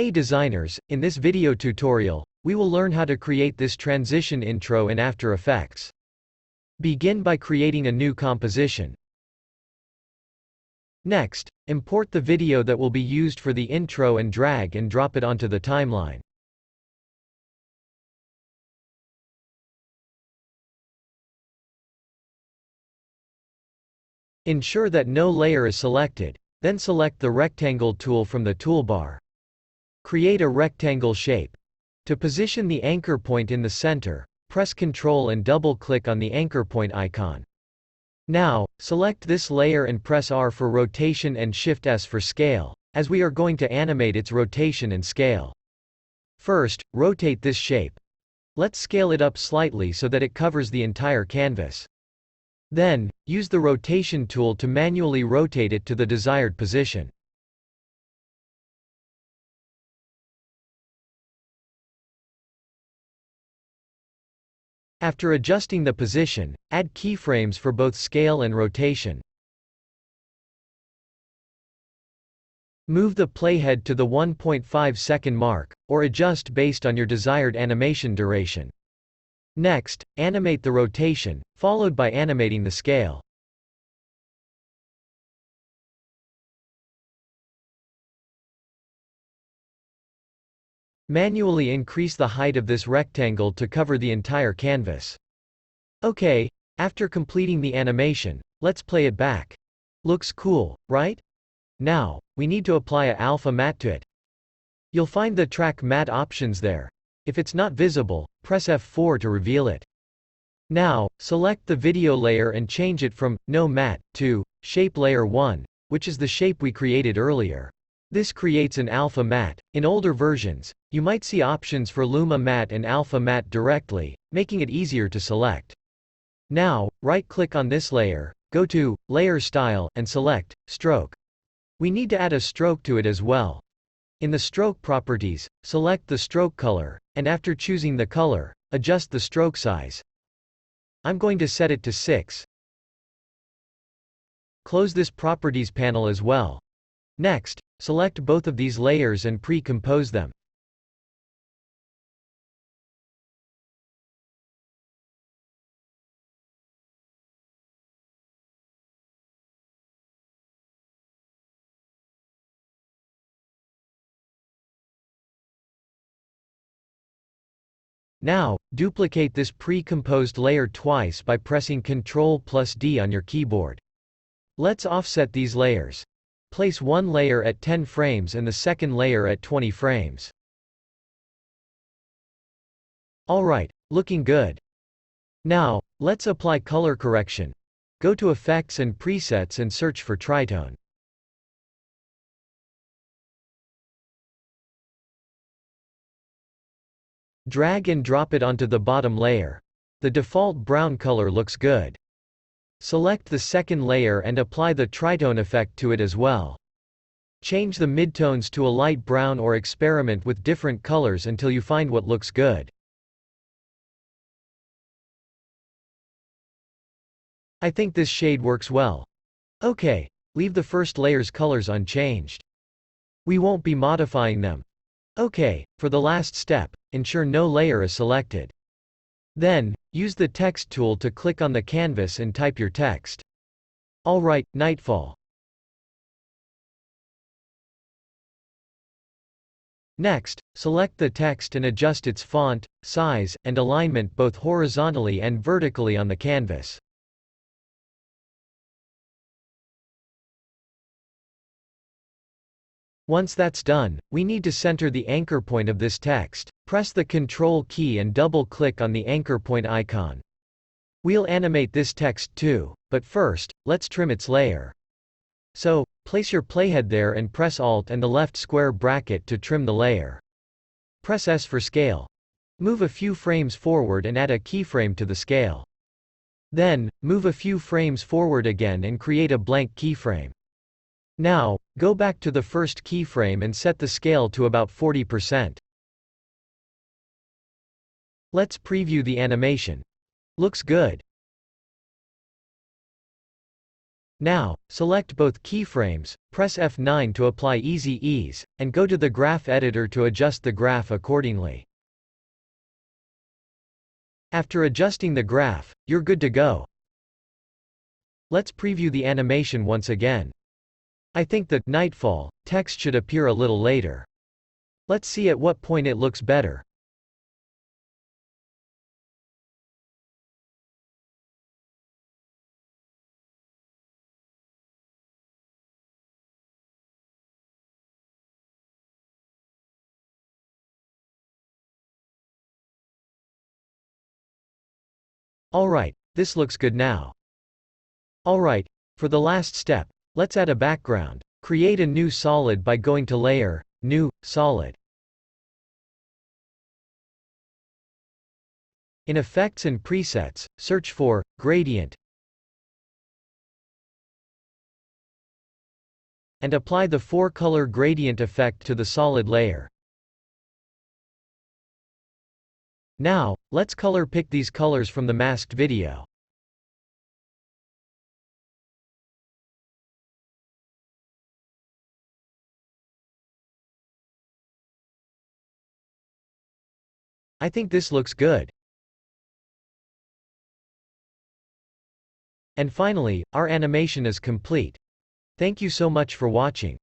Hey designers, in this video tutorial, we will learn how to create this transition intro in After Effects. Begin by creating a new composition. Next, import the video that will be used for the intro and drag and drop it onto the timeline. Ensure that no layer is selected, then select the rectangle tool from the toolbar. Create a rectangle shape. To position the anchor point in the center, press Ctrl and double-click on the anchor point icon. Now, select this layer and press R for rotation and Shift S for scale, as we are going to animate its rotation and scale. First, rotate this shape. Let's scale it up slightly so that it covers the entire canvas. Then, use the rotation tool to manually rotate it to the desired position. After adjusting the position, add keyframes for both scale and rotation. Move the playhead to the 1.5 second mark, or adjust based on your desired animation duration. Next, animate the rotation, followed by animating the scale. Manually increase the height of this rectangle to cover the entire canvas. Okay, after completing the animation, let's play it back. Looks cool, right? Now, we need to apply a alpha matte to it. You'll find the track matte options there. If it's not visible, press F4 to reveal it. Now, select the video layer and change it from No Matte to Shape Layer 1, which is the shape we created earlier. This creates an alpha matte. In older versions, you might see options for Luma matte and alpha matte directly, making it easier to select. Now, right-click on this layer, go to Layer Style, and select Stroke. We need to add a stroke to it as well. In the stroke properties, select the stroke color, and after choosing the color, adjust the stroke size. I'm going to set it to 6. Close this properties panel as well. Next, select both of these layers and pre-compose them. Now, duplicate this pre-composed layer twice by pressing Ctrl+D on your keyboard. Let's offset these layers. Place one layer at 10 frames and the second layer at 20 frames. Alright, looking good. Now, let's apply color correction. Go to Effects and Presets and search for Tritone. Drag and drop it onto the bottom layer. The default brown color looks good. Select the second layer and apply the tritone effect to it as well. Change the midtones to a light brown or experiment with different colors until you find what looks good. I think this shade works well. Okay, leave the first layer's colors unchanged. We won't be modifying them. Okay, for the last step, ensure no layer is selected. Then, use the text tool to click on the canvas and type your text. Alright, nightfall. Next, select the text and adjust its font, size, and alignment both horizontally and vertically on the canvas. Once that's done, we need to center the anchor point of this text. Press the Ctrl key and double-click on the anchor point icon. We'll animate this text too, but first, let's trim its layer. So, place your playhead there and press Alt and the left square bracket to trim the layer. Press S for scale. Move a few frames forward and add a keyframe to the scale. Then, move a few frames forward again and create a blank keyframe. Now, go back to the first keyframe and set the scale to about 40%. Let's preview the animation. Looks good. Now, select both keyframes, press F9 to apply Easy Ease, and go to the graph editor to adjust the graph accordingly. After adjusting the graph, you're good to go. Let's preview the animation once again. I think the nightfall text should appear a little later. Let's see at what point it looks better. Alright, this looks good now. Alright, for the last step, let's add a background. Create a new solid by going to Layer, New, Solid. In Effects and Presets, search for Gradient and apply the 4-color gradient effect to the solid layer. Now, let's color pick these colors from the masked video. I think this looks good. And finally, our animation is complete. Thank you so much for watching.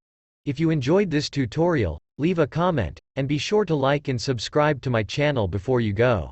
If you enjoyed this tutorial, leave a comment, and be sure to like and subscribe to my channel before you go.